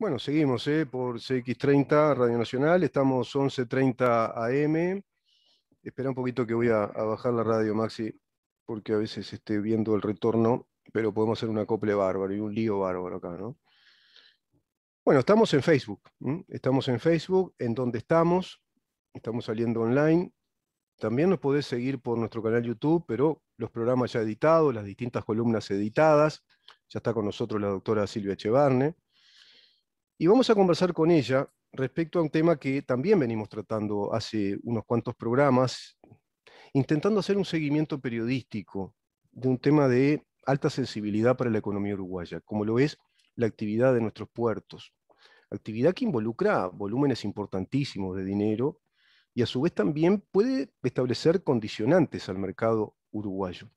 Bueno, seguimos por CX30 Radio Nacional, estamos 11:30 AM. Espera un poquito que voy a bajar la radio, Maxi, porque a veces esté viendo el retorno, pero podemos hacer un acople bárbaro y un lío bárbaro acá, ¿no? Bueno, estamos en Facebook, ¿m? Estamos en Facebook, en donde estamos saliendo online. También nos podés seguir por nuestro canal YouTube, pero los programas ya editados, las distintas columnas editadas. Ya está con nosotros la doctora Silvia Echevarne. Y vamos a conversar con ella respecto a un tema que también venimos tratando hace unos cuantos programas, intentando hacer un seguimiento periodístico de un tema de alta sensibilidad para la economía uruguaya, como lo es la actividad de nuestros puertos. Actividad que involucra volúmenes importantísimos de dinero y a su vez también puede establecer condicionantes al mercado uruguayo.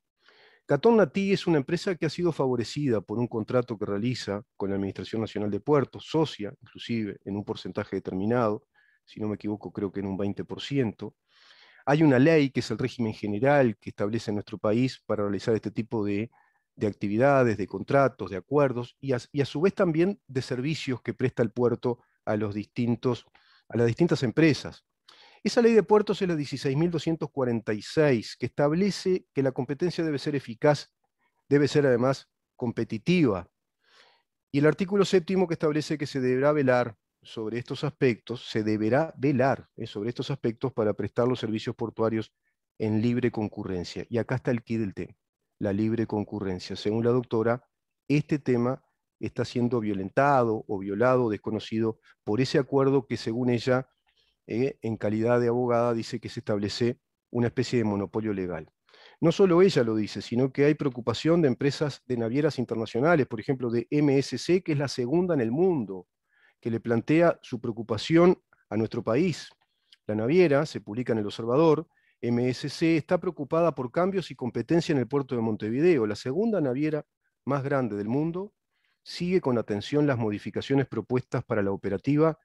Catón Natí es una empresa que ha sido favorecida por un contrato que realiza con la Administración Nacional de Puertos, socia inclusive en un porcentaje determinado, si no me equivoco creo que en un 20%. Hay una ley que es el régimen general que establece en nuestro país para realizar este tipo de actividades, de contratos, de acuerdos y a su vez también de servicios que presta el puerto a las distintas empresas. Esa ley de puertos es la 16.246, que establece que la competencia debe ser eficaz, debe ser además competitiva. Y el artículo séptimo que establece que se deberá velar sobre estos aspectos, sobre estos aspectos para prestar los servicios portuarios en libre concurrencia. Y acá está el quid del tema, la libre concurrencia. Según la doctora, este tema está siendo violentado o violado, desconocido, por ese acuerdo que según ella en calidad de abogada, dice que se establece una especie de monopolio legal. No solo ella lo dice, sino que hay preocupación de empresas de navieras internacionales, por ejemplo de MSC, que es la segunda en el mundo, que le plantea su preocupación a nuestro país. La naviera, se publica en El Observador, MSC está preocupada por cambios y competencia en el puerto de Montevideo, la segunda naviera más grande del mundo, sigue con atención las modificaciones propuestas para la operativa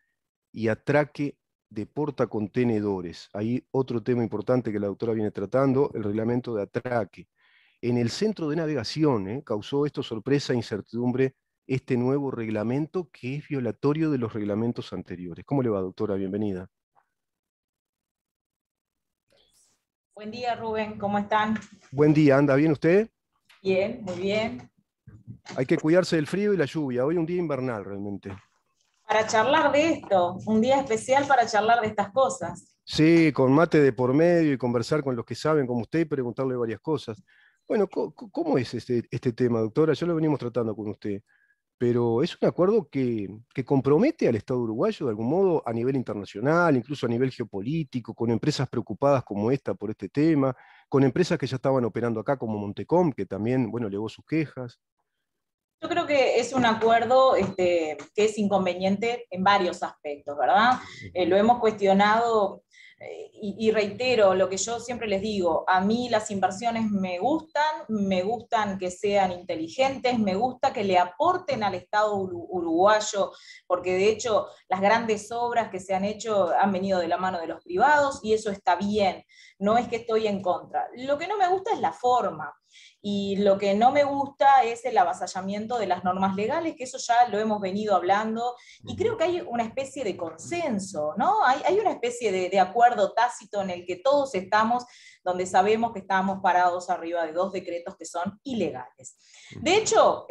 y atraque de portacontenedores. Hay otro tema importante que la doctora viene tratando, el reglamento de atraque. En el centro de navegación causó esto sorpresa e incertidumbre este nuevo reglamento que es violatorio de los reglamentos anteriores. ¿Cómo le va, doctora? Bienvenida. Buen día, Rubén, ¿cómo están? Buen día, ¿anda bien usted? Bien, muy bien. Hay que cuidarse del frío y la lluvia. Hoy un día invernal realmente. Para charlar de esto, un día especial para charlar de estas cosas. Sí, con mate de por medio y conversar con los que saben como usted y preguntarle varias cosas. Bueno, ¿cómo es este tema, doctora? Ya lo venimos tratando con usted, pero es un acuerdo que compromete al Estado uruguayo de algún modo a nivel internacional, incluso a nivel geopolítico, con empresas preocupadas como esta por este tema, con empresas que ya estaban operando acá como Montecom, que también, bueno, elevó sus quejas. Yo creo que es un acuerdo que es inconveniente en varios aspectos, ¿verdad? Lo hemos cuestionado y reitero lo que yo siempre les digo, a mí las inversiones me gustan que sean inteligentes, me gusta que le aporten al Estado uruguayo, porque de hecho las grandes obras que se han hecho han venido de la mano de los privados y eso está bien, no es que estoy en contra. Lo que no me gusta es la forma. Y lo que no me gusta es el avasallamiento de las normas legales, que eso ya lo hemos venido hablando, y creo que hay una especie de consenso, ¿no? Hay una especie de acuerdo tácito en el que todos estamos, donde sabemos que estamos parados arriba de dos decretos que son ilegales. De hecho,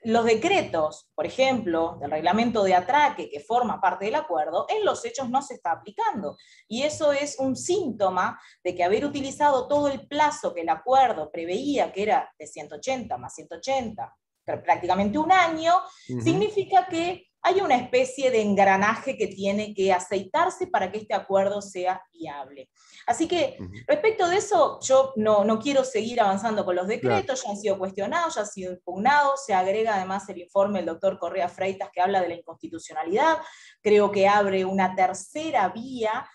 los decretos, por ejemplo, del reglamento de atraque, que forma parte del acuerdo, en los hechos no se está aplicando. Y eso es un síntoma de que haber utilizado todo el plazo que el acuerdo preveía, que era de 180 más 180, prácticamente un año, significa que hay una especie de engranaje que tiene que aceitarse para que este acuerdo sea viable. Así que, respecto de eso, yo no quiero seguir avanzando con los decretos, claro. Ya han sido cuestionados, ya han sido impugnados, se agrega además el informe del doctor Correa Freitas que habla de la inconstitucionalidad, creo que abre una tercera vía,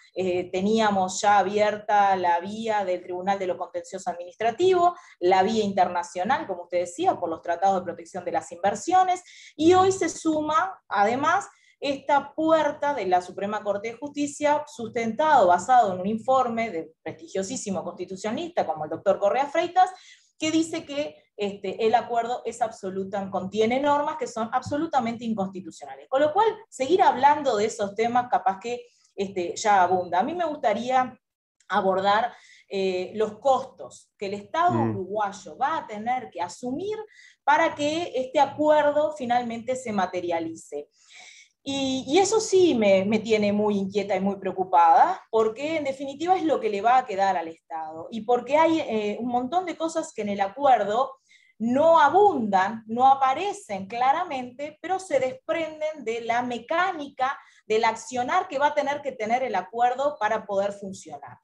teníamos ya abierta la vía del Tribunal de lo Contencioso Administrativo, la vía internacional, como usted decía, por los tratados de protección de las inversiones, y hoy se suma, además, esta puerta de la Suprema Corte de Justicia, sustentado, basado en un informe de prestigiosísimo constitucionalista como el doctor Correa Freitas, que dice que el acuerdo contiene normas que son absolutamente inconstitucionales. Con lo cual, seguir hablando de esos temas capaz que ya abunda. A mí me gustaría abordar los costos que el Estado uruguayo va a tener que asumir para que este acuerdo finalmente se materialice. Y eso sí me tiene muy inquieta y muy preocupada, porque en definitiva es lo que le va a quedar al Estado, y porque hay un montón de cosas que en el acuerdo no abundan, no aparecen claramente, pero se desprenden de la mecánica, del accionar que va a tener que tener el acuerdo para poder funcionar.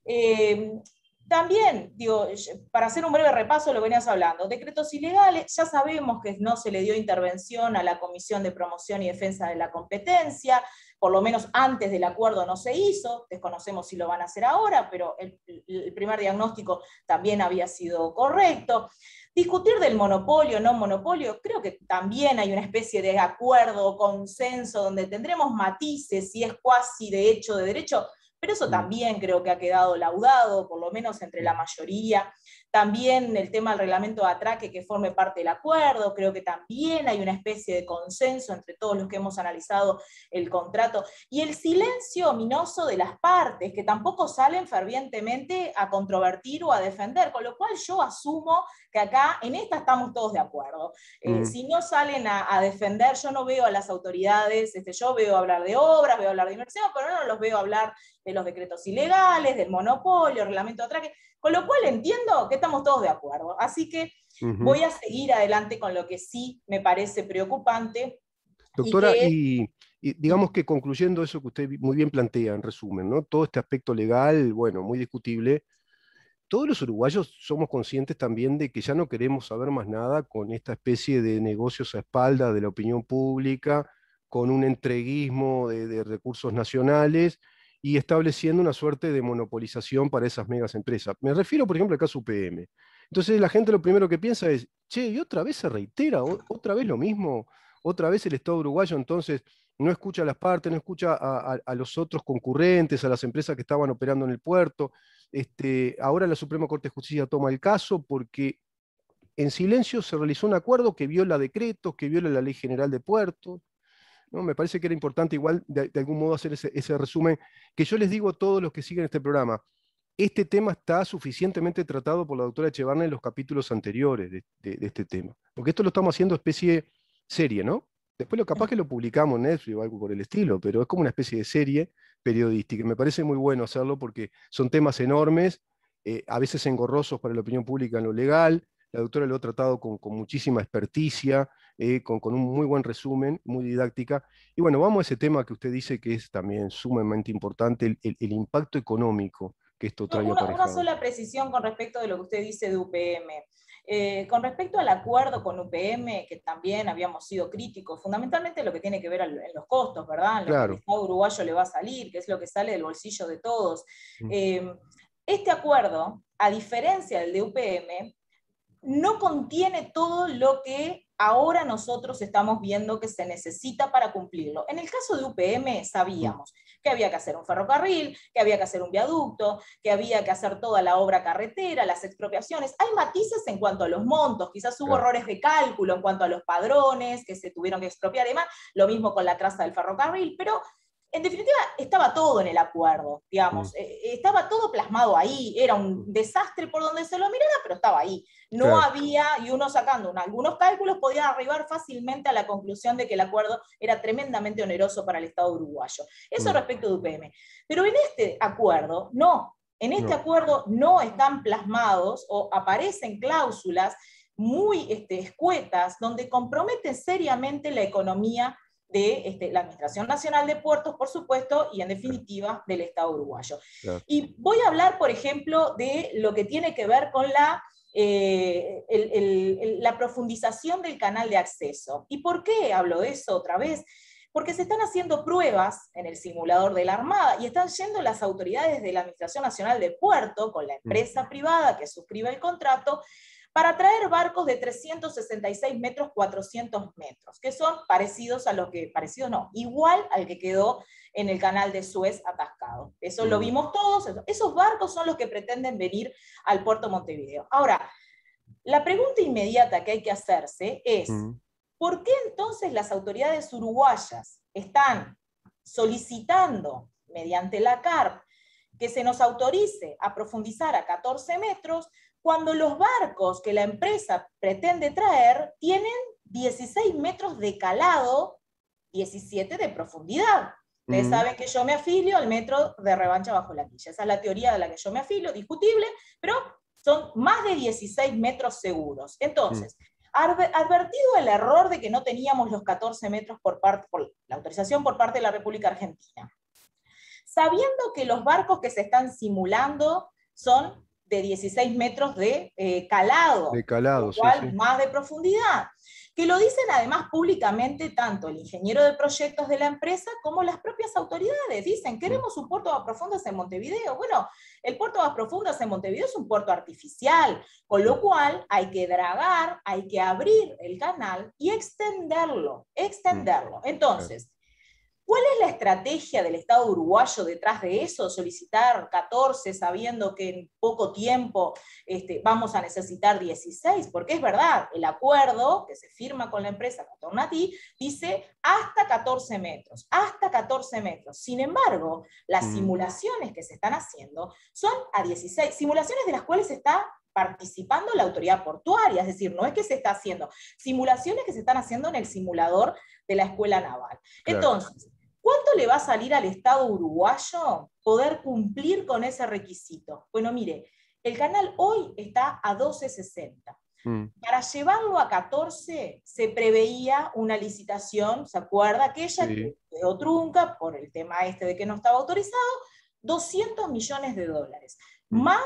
Yeah. También, digo, para hacer un breve repaso, lo venías hablando, decretos ilegales, ya sabemos que no se le dio intervención a la Comisión de Promoción y Defensa de la Competencia, por lo menos antes del acuerdo no se hizo, desconocemos si lo van a hacer ahora, pero el primer diagnóstico también había sido correcto. Discutir del monopolio, no monopolio, creo que también hay una especie de acuerdo, consenso, donde tendremos matices, si es cuasi de hecho, de derecho, pero eso también creo que ha quedado laudado, por lo menos entre la mayoría. También el tema del reglamento de atraque que forme parte del acuerdo, creo que también hay una especie de consenso entre todos los que hemos analizado el contrato. Y el silencio ominoso de las partes, que tampoco salen fervientemente a controvertir o a defender, con lo cual yo asumo que acá en esta estamos todos de acuerdo. Si no salen a defender, yo no veo a las autoridades, yo veo hablar de obras, veo hablar de inversión, pero no los veo hablar de los decretos ilegales, del monopolio, reglamento de atraque, con lo cual entiendo que estamos todos de acuerdo. Así que voy a seguir adelante con lo que sí me parece preocupante. Doctora, y digamos que concluyendo eso que usted muy bien plantea, en resumen, ¿no? Todo este aspecto legal, bueno, muy discutible, todos los uruguayos somos conscientes también de que ya no queremos saber más nada con esta especie de negocios a espaldas de la opinión pública, con un entreguismo de recursos nacionales y estableciendo una suerte de monopolización para esas megas empresas. Me refiero, por ejemplo, al caso UPM. Entonces la gente lo primero que piensa es, che, y otra vez se reitera, otra vez lo mismo, otra vez el Estado uruguayo entonces no escucha a las partes, no escucha a los otros concurrentes, a las empresas que estaban operando en el puerto. Ahora la Suprema Corte de Justicia toma el caso porque en silencio se realizó un acuerdo que viola decretos, que viola la Ley General de Puertos, ¿no? Me parece que era importante igual de algún modo hacer ese resumen, que yo les digo a todos los que siguen este programa, este tema está suficientemente tratado por la doctora Echevarne en los capítulos anteriores de este tema, porque esto lo estamos haciendo especie serie, ¿no? Después lo capaz que lo publicamos en Netflix o algo por el estilo, pero es como una especie de serie periodística. Me parece muy bueno hacerlo porque son temas enormes, a veces engorrosos para la opinión pública en lo legal. La doctora lo ha tratado con muchísima experticia, con un muy buen resumen, muy didáctica. Y bueno, vamos a ese tema que usted dice que es también sumamente importante, el impacto económico que esto trae aparejado. Una sola precisión con respecto de lo que usted dice de UPM. Con respecto al acuerdo con UPM, que también habíamos sido críticos, fundamentalmente lo que tiene que ver en los costos, ¿verdad? En lo que al Estado uruguayo le va a salir, que es lo que sale del bolsillo de todos. Este acuerdo, a diferencia del de UPM, no contiene todo lo que ahora nosotros estamos viendo que se necesita para cumplirlo. En el caso de UPM sabíamos que había que hacer un ferrocarril, que había que hacer un viaducto, que había que hacer toda la obra carretera, las expropiaciones. Hay matices en cuanto a los montos, quizás hubo errores de cálculo en cuanto a los padrones que se tuvieron que expropiar y demás, lo mismo con la traza del ferrocarril, pero en definitiva, estaba todo en el acuerdo, digamos, estaba todo plasmado ahí, era un desastre por donde se lo mirara, pero estaba ahí. No había, y uno sacando algunos cálculos, podía arribar fácilmente a la conclusión de que el acuerdo era tremendamente oneroso para el Estado uruguayo. Eso respecto de UPM. Pero en este acuerdo, no. En este acuerdo no están plasmados o aparecen cláusulas muy escuetas donde comprometen seriamente la economía de la Administración Nacional de Puertos, por supuesto, y en definitiva del Estado uruguayo. Y voy a hablar, por ejemplo, de lo que tiene que ver con la profundización del canal de acceso. ¿Y por qué hablo de eso otra vez? Porque se están haciendo pruebas en el simulador de la Armada y están yendo las autoridades de la Administración Nacional de Puerto con la empresa privada que suscribe el contrato para traer barcos de 366 metros, 400 metros, que son parecidos a los que, parecidos no, igual al que quedó en el canal de Suez atascado. Eso lo vimos todos, esos barcos son los que pretenden venir al puerto Montevideo. Ahora, La pregunta inmediata que hay que hacerse es, Mm. ¿por qué entonces las autoridades uruguayas están solicitando, mediante la CARP, que se nos autorice a profundizar a 14 metros, cuando los barcos que la empresa pretende traer tienen 16 metros de calado, 17 de profundidad? Ustedes Mm. saben que yo me afilio al metro de revancha bajo la quilla. Esa es la teoría de la que yo me afilio, discutible, pero son más de 16 metros seguros. Mm. Entonces, advertido el error de que no teníamos los 14 metros por la autorización por parte de la República Argentina, sabiendo que los barcos que se están simulando son de 16 metros de calado, De calado, lo sí, cual sí. más de profundidad, que lo dicen además públicamente tanto el ingeniero de proyectos de la empresa como las propias autoridades. Dicen, Mm. queremos un puerto de aguas profundas en Montevideo. Bueno, el puerto de aguas profundas en Montevideo es un puerto artificial, con Mm. lo cual hay que dragar, hay que abrir el canal y extenderlo, Mm. extenderlo. Claro. Entonces, ¿cuál es la estrategia del Estado uruguayo detrás de eso? Solicitar 14 sabiendo que en poco tiempo vamos a necesitar 16, porque es verdad, el acuerdo que se firma con la empresa Catornatí dice hasta 14 metros, hasta 14 metros. Sin embargo, las Mm. simulaciones que se están haciendo son a 16, simulaciones de las cuales está participando la autoridad portuaria, es decir, no es que se está haciendo, simulaciones que se están haciendo en el simulador de la Escuela Naval. Claro. Entonces, ¿cuánto le va a salir al Estado uruguayo poder cumplir con ese requisito? Bueno, mire, el canal hoy está a 12.60. Mm. Para llevarlo a 14 se preveía una licitación, ¿se acuerda? Aquella Sí. que quedó trunca por el tema este de que no estaba autorizado, 200 millones de dólares, Mm. más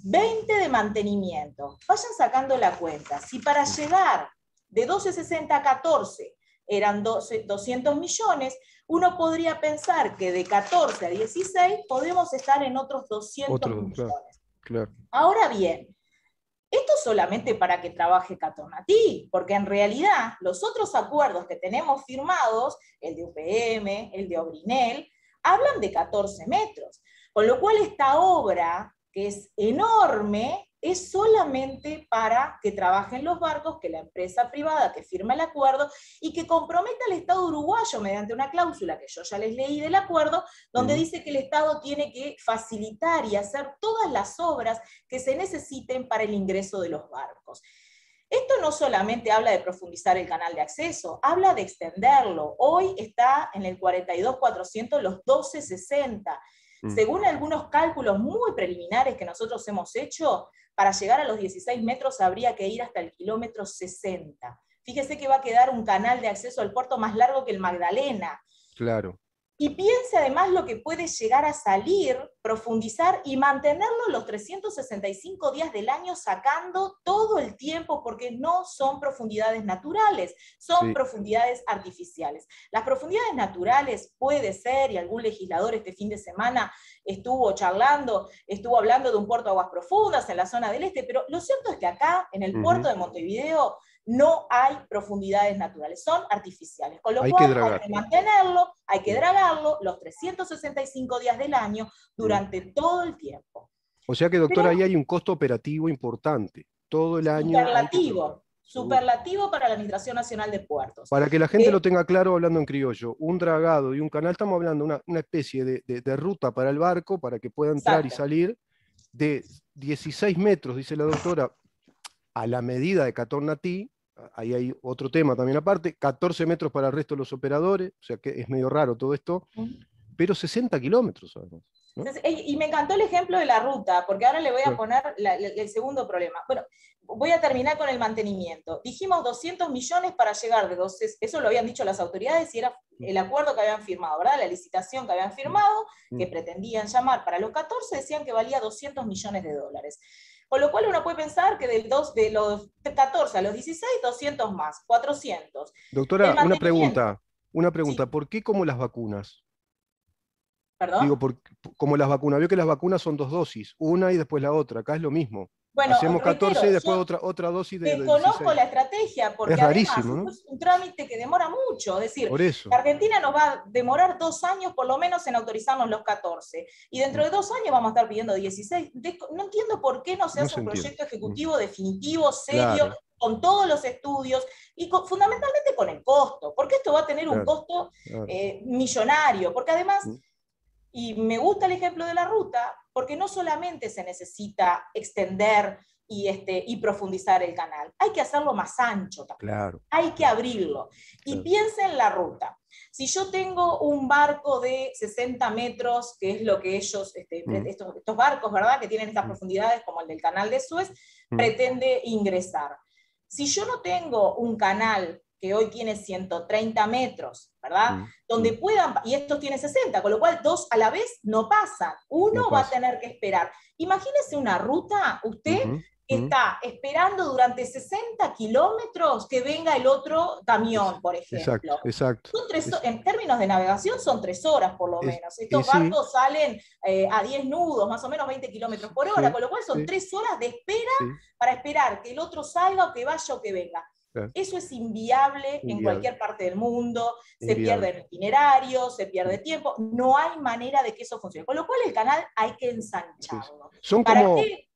20 de mantenimiento. Vayan sacando la cuenta. Si para Mm. llegar de 12.60 a 14 eran 200 millones, uno podría pensar que de 14 a 16 podemos estar en otros 200 Otro, claro, millones. claro. Ahora bien, esto solamente para que trabaje Catornatí, porque en realidad los otros acuerdos que tenemos firmados, el de UPM, el de Obrinel, hablan de 14 metros. Con lo cual esta obra, que es enorme, es solamente para que trabajen los barcos, que la empresa privada que firma el acuerdo y que comprometa al Estado uruguayo mediante una cláusula que yo ya les leí del acuerdo, donde Mm. dice que el Estado tiene que facilitar y hacer todas las obras que se necesiten para el ingreso de los barcos. Esto no solamente habla de profundizar el canal de acceso, habla de extenderlo. Hoy está en el 42.400 los 12.60. Mm. Según algunos cálculos muy preliminares que nosotros hemos hecho, para llegar a los 16 metros habría que ir hasta el kilómetro 60. Fíjese que va a quedar un canal de acceso al puerto más largo que el Magdalena. Claro. Y piense además lo que puede llegar a salir, profundizar y mantenerlo los 365 días del año sacando todo el tiempo, porque no son profundidades naturales, son Sí. profundidades artificiales. Las profundidades naturales puede ser, y algún legislador este fin de semana estuvo charlando, estuvo hablando de un puerto de aguas profundas en la zona del este, pero lo cierto es que acá, en el puerto Ujú. de Montevideo, no hay profundidades naturales, son artificiales, con lo Hay que cual hay dragar. que mantenerlo, hay que Mm. dragarlo los 365 días del año Mm. durante todo el tiempo. O sea que, doctor, ahí Pero hay un costo operativo importante. Todo el año hay que trabajar, superlativo, seguro. superlativo para la Administración Nacional de Puertos. Para que la gente Que, lo tenga claro hablando en criollo, un dragado y un canal, estamos hablando de una especie de ruta para el barco, para que pueda entrar y exacto. salir, de 16 metros, dice la doctora, a la medida de Catornatí. Ahí hay otro tema también aparte, 14 metros para el resto de los operadores, o sea que es medio raro todo esto, pero 60 kilómetros además, ¿no? Entonces, y me encantó el ejemplo de la ruta, porque ahora le voy a Claro. poner el segundo problema. Bueno, voy a terminar con el mantenimiento. Dijimos 200 millones para llegar de 12, eso lo habían dicho las autoridades y era el acuerdo que habían firmado, ¿verdad? La licitación que habían firmado, que pretendían llamar para los 14, decían que valía 200 millones de dólares. Con lo cual uno puede pensar que de los 14 a los 16, 200 más, 400. El Doctora, mantenimiento, una pregunta, sí, ¿por qué como las vacunas? Digo, perdón. como las vacunas, veo que las vacunas son dos dosis, una y después la otra, acá es lo mismo. Bueno, Hacemos 14 y reitero, después yo otra dosis de desconozco 16. la estrategia, Es porque además rarísimo, esto ¿no? es un trámite que demora mucho. Es decir, Por eso. Argentina nos va a demorar 2 años por lo menos en autorizarnos los 14. Y dentro Mm. de 2 años vamos a estar pidiendo 16. No entiendo por qué no se No hace se un entiende. proyecto Mm. ejecutivo definitivo, serio, Claro, con todos los estudios y fundamentalmente con el costo, porque esto va a tener un claro, costo claro. millonario, porque además Mm. y me gusta el ejemplo de la ruta porque no solamente se necesita extender y profundizar el canal, hay que hacerlo más ancho también, Claro, hay que claro, abrirlo. Y claro. piensa en la ruta. Si yo tengo un barco de 60 metros, que es lo que ellos, Mm. estos barcos, ¿verdad?, que tienen estas Mm. profundidades como el del canal de Suez, Mm. pretende ingresar. Si yo no tengo un canal que hoy tiene 130 metros, ¿verdad? Mm. Donde Mm. puedan, y estos tiene 60, con lo cual dos a la vez no pasan, No uno va a pasa. tener que esperar. Imagínese una ruta, usted Ujú. que Mm. está esperando durante 60 kilómetros que venga el otro camión, por Exacto, ejemplo. exacto. En términos de navegación son 3 horas por lo menos. Estos Sí, barcos salen a 10 nudos, más o menos 20 kilómetros por hora, sí, con lo cual son sí, 3 horas de espera sí, para esperar que el otro salga o que vaya o que venga. claro, Eso es inviable en inviable, cualquier parte del mundo, se inviable. pierde itinerario, se Mm. pierde tiempo, no hay manera de que eso funcione. Con lo cual el canal hay que Sí, sí. ensancharlo. Son ¿Para como, qué?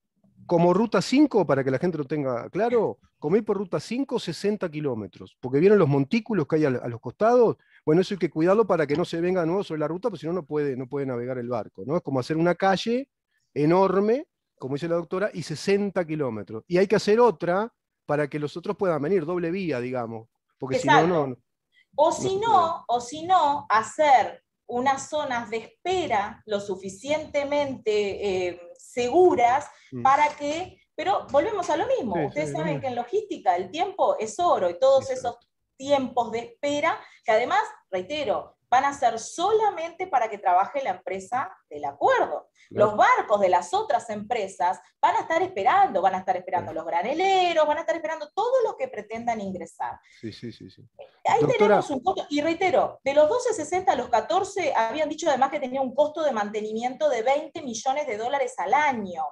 como ruta 5 para que la gente lo tenga claro, como ir por ruta 5 60 kilómetros, porque vienen los montículos que hay a los costados, bueno, eso hay que cuidarlo para que no se venga de nuevo sobre la ruta, porque si no, no puede navegar el barco, ¿no? Es como hacer una calle enorme, como dice la doctora, y 60 kilómetros. Y hay que hacer otra para que los otros puedan venir, doble vía, digamos, porque si no, Exacto. no se puede. O si no, hacer unas zonas de espera lo suficientemente seguras Mm. para que, pero volvemos a lo mismo, Sí, sí, ustedes lo saben mismo. que en logística el tiempo es oro y todos esos Exacto. tiempos de espera, que además, reitero, van a ser solamente para que trabaje la empresa del acuerdo. Los Claro, barcos de las otras empresas van a estar esperando claro. los graneleros, van a estar esperando todos los que pretendan ingresar. Sí, sí, sí, sí. Ahí Doctora, tenemos un costo, y reitero, de los 12,60 a los 14 habían dicho además que tenía un costo de mantenimiento de 20 millones de dólares al año.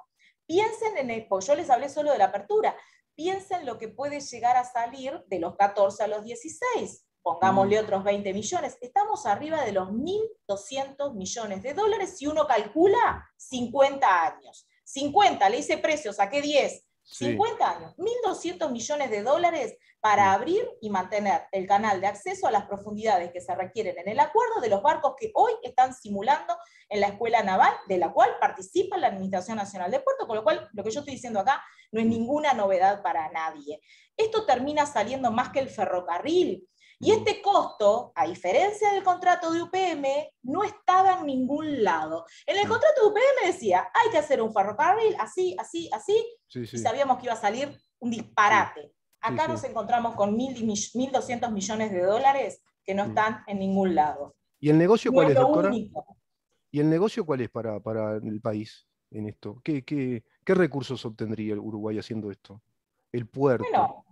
Piensen en el, pues yo les hablé solo de la apertura, piensen lo que puede llegar a salir de los 14 a los 16. mm, Pongámosle otros 20 millones. Estamos arriba de los 1.200 millones de dólares si uno calcula 50 años. 50, le hice precio, saqué 10. sí, 50 años, 1.200 millones de dólares para mm, abrir y mantener el canal de acceso a las profundidades que se requieren en el acuerdo de los barcos que hoy están simulando en la escuela naval, de la cual participa la Administración Nacional de Puerto, con lo cual lo que yo estoy diciendo acá no es mm, ninguna novedad para nadie. Esto termina saliendo más que el ferrocarril. Y mm, este costo, a diferencia del contrato de UPM, no estaba en ningún lado. En el mm, contrato de UPM decía, hay que hacer un ferrocarril así, así, así, sí, y sí, sabíamos que iba a salir un sí, disparate. sí, Acá sí. nos encontramos con 1.200 millones de dólares que no Mm. están en ningún lado. ¿Y el negocio No cuál es es, lo doctora? único. ¿Y el negocio cuál es para el país en esto? ¿Qué recursos obtendría el Uruguay haciendo esto? El puerto. Bueno,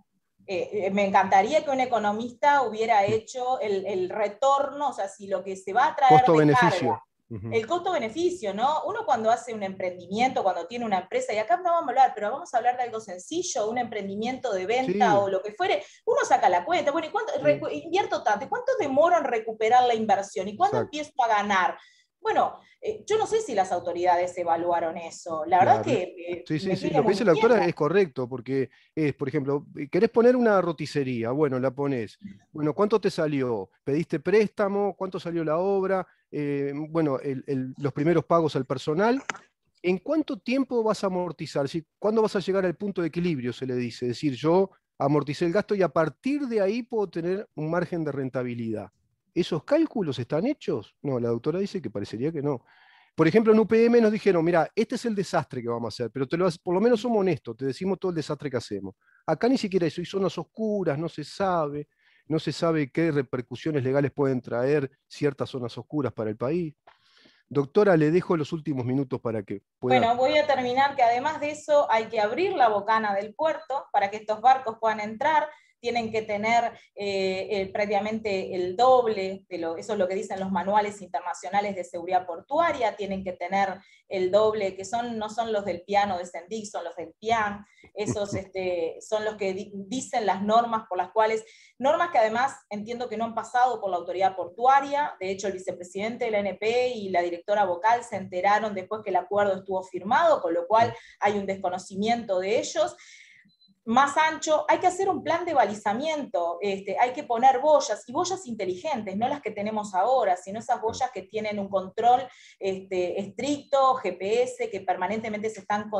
me encantaría que un economista hubiera Mm. hecho el retorno, o sea, si lo que se va a traer de carga, Costo-beneficio. Ujú. el costo-beneficio, ¿no? Uno cuando hace un emprendimiento, cuando tiene una empresa, y acá no vamos a hablar, pero vamos a hablar de algo sencillo, un emprendimiento de venta Sí, o lo que fuere, uno saca la cuenta, bueno, ¿y cuánto sí, invierto tanto? ¿Y cuánto demoro en recuperar la inversión? ¿Y cuándo exacto. empiezo a ganar? Bueno, yo no sé si las autoridades evaluaron eso. La verdad Claro. que Sí, sí, me sí. sigue Lo que muy dice la doctora diciendo. es correcto, porque es, por ejemplo, querés poner una roticería, bueno, la pones. Bueno, ¿cuánto te salió? ¿Pediste préstamo? ¿Cuánto salió la obra? Bueno, los primeros pagos al personal. ¿En cuánto tiempo vas a amortizar? ¿Cuándo vas a llegar al punto de equilibrio? Se le dice. Es decir, yo amorticé el gasto y a partir de ahí puedo tener un margen de rentabilidad. ¿Esos cálculos están hechos? No, la doctora dice que parecería que no. Por ejemplo, en UPM nos dijeron, mira, este es el desastre que vamos a hacer, pero por lo menos somos honestos, te decimos todo el desastre que hacemos. Acá ni siquiera eso, hay zonas oscuras, no se sabe qué repercusiones legales pueden traer ciertas zonas oscuras para el país. Doctora, le dejo los últimos minutos para que pueda. Bueno, voy a terminar que además de eso hay que abrir la bocana del puerto para que estos barcos puedan entrar. tienen que tener prácticamente el doble, eso es lo que dicen los manuales internacionales de seguridad portuaria, tienen que tener el doble, que no son los del piano de Sendik, son los del PIAN, esos son los que dicen las normas por las cuales, normas que además entiendo que no han pasado por la autoridad portuaria. De hecho el vicepresidente de la ANP y la directora vocal se enteraron después que el acuerdo estuvo firmado, con lo cual hay un desconocimiento de ellos. Más ancho, hay que hacer un plan de balizamiento, hay que poner boyas, y boyas inteligentes, no las que tenemos ahora, sino esas boyas que tienen un control estricto, GPS, que permanentemente se están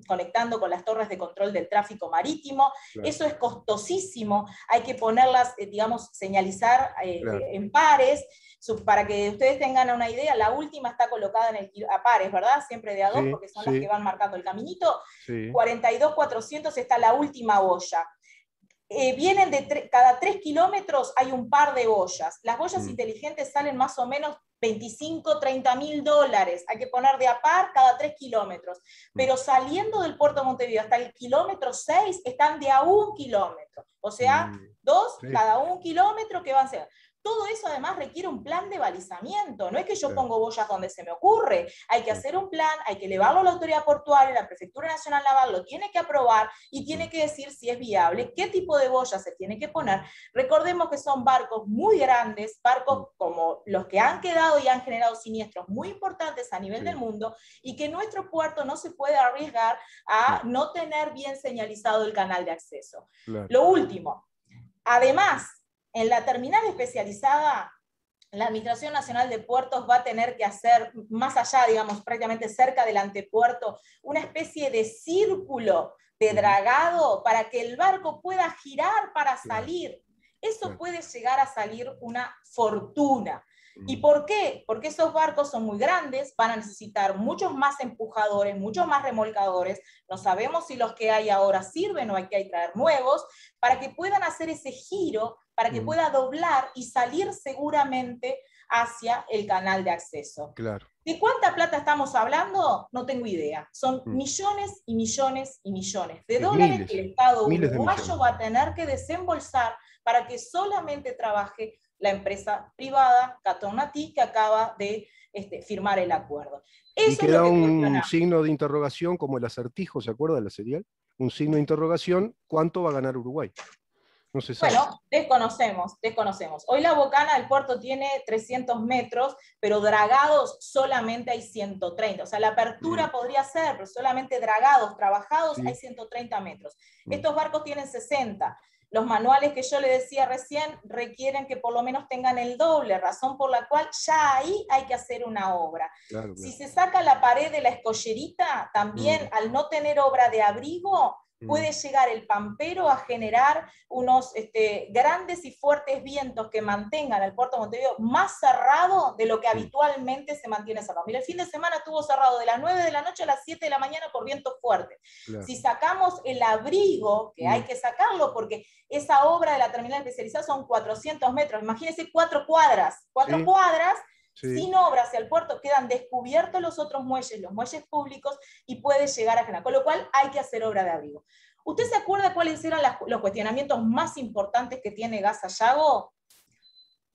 conectando con las torres de control del tráfico marítimo. Claro. Eso es costosísimo, hay que ponerlas, digamos, señalizar claro. En pares. Para que ustedes tengan una idea, la última está colocada a pares, ¿verdad? Siempre de a dos, sí, porque son las que van marcando el caminito. Sí. 42.400 está la última boya. Vienen cada 3 kilómetros hay un par de boyas. Las boyas inteligentes salen más o menos 25, 30 mil dólares. Hay que poner de a par cada 3 kilómetros. Pero saliendo del puerto de Montevideo hasta el kilómetro 6 están de a 1 kilómetro. O sea, 2 sí. cada 1 kilómetro que van a ser. Todo eso además requiere un plan de balizamiento, no es que yo pongo boyas donde se me ocurre, hay que hacer un plan, hay que elevarlo a la autoridad portuaria, la Prefectura Nacional Naval lo tiene que aprobar y tiene que decir si es viable, qué tipo de boyas se tiene que poner. Recordemos que son barcos muy grandes, barcos como los que han quedado y han generado siniestros muy importantes a nivel del mundo, y que nuestro puerto no se puede arriesgar a no tener bien señalizado el canal de acceso. Claro. Lo último, además, en la terminal especializada, la Administración Nacional de Puertos va a tener que hacer, más allá, digamos, prácticamente cerca del antepuerto, una especie de círculo de dragado para que el barco pueda girar para salir. Eso puede llegar a salir una fortuna. ¿Y por qué? Porque esos barcos son muy grandes, van a necesitar muchos más empujadores, muchos más remolcadores, no sabemos si los que hay ahora sirven o hay que traer nuevos, para que puedan hacer ese giro, para que pueda doblar y salir seguramente hacia el canal de acceso. Claro. ¿De cuánta plata estamos hablando? No tengo idea. Son millones y millones y millones de dólares que el Estado uruguayo va a tener que desembolsar para que solamente trabaje la empresa privada, Catonati, que acaba de firmar el acuerdo. Eso y queda un signo de interrogación, como el acertijo, ¿se acuerda de la serial? Un signo de interrogación, ¿cuánto va a ganar Uruguay? No se sabe. Bueno, desconocemos. Hoy la bocana del puerto tiene 300 metros, pero dragados solamente hay 130. O sea, la apertura podría ser, pero solamente dragados, trabajados, hay 130 metros. Estos barcos tienen 60. Los manuales que yo le decía recién requieren que por lo menos tengan el doble, razón por la cual ya ahí hay que hacer una obra. Claro. Si se saca la pared de la escollerita, también al no tener obra de abrigo, puede llegar el pampero a generar unos grandes y fuertes vientos que mantengan el puerto de Montevideo más cerrado de lo que habitualmente se mantiene cerrado. Mira, el fin de semana estuvo cerrado de las 9 de la noche a las 7 de la mañana por vientos fuertes. Claro. Si sacamos el abrigo, que hay que sacarlo porque esa obra de la terminal especializada son 400 metros, imagínense 4 cuadras, 4 cuadras. Sí. Sin obra hacia el puerto quedan descubiertos los otros muelles, los muelles públicos, y puede llegar a generar, con lo cual hay que hacer obra de abrigo. ¿Usted se acuerda cuáles eran los cuestionamientos más importantes que tiene Gas Sayago?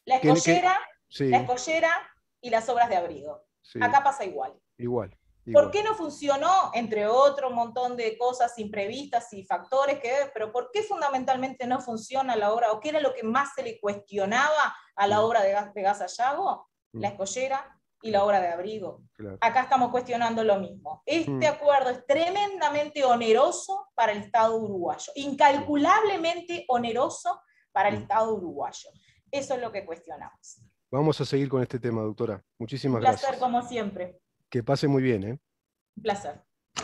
La escollera, la escollera y las obras de abrigo. Sí. Acá pasa igual. Igual. ¿Por qué no funcionó? Entre otro montón de cosas imprevistas y factores pero ¿por qué fundamentalmente no funciona la obra? ¿O qué era lo que más se le cuestionaba a la obra de Gas Sayago? La escollera y la obra de abrigo. Claro. Acá estamos cuestionando lo mismo. Este acuerdo es tremendamente oneroso para el Estado uruguayo, incalculablemente oneroso para el Estado uruguayo. Eso es lo que cuestionamos. Vamos a seguir con este tema, doctora. Muchísimas gracias. Un placer, como siempre. Que pase muy bien, ¿eh? Un placer.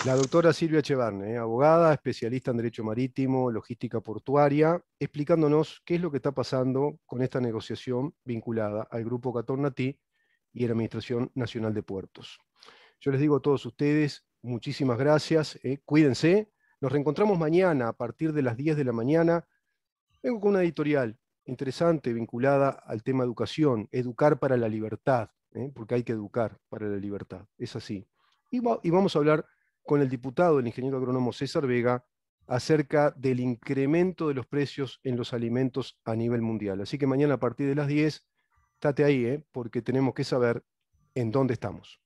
La doctora Silvia Echevarne, abogada, especialista en Derecho Marítimo, Logística Portuaria, explicándonos qué es lo que está pasando con esta negociación vinculada al Grupo Catonati y a la Administración Nacional de Puertos. Yo les digo a todos ustedes, muchísimas gracias, cuídense. Nos reencontramos mañana a partir de las 10 de la mañana. Vengo con una editorial interesante vinculada al tema educación, educar para la libertad, porque hay que educar para la libertad, es así. Y vamos a hablar con el diputado, el ingeniero agrónomo César Vega, acerca del incremento de los precios en los alimentos a nivel mundial. Así que mañana a partir de las 10, estate ahí, porque tenemos que saber en dónde estamos.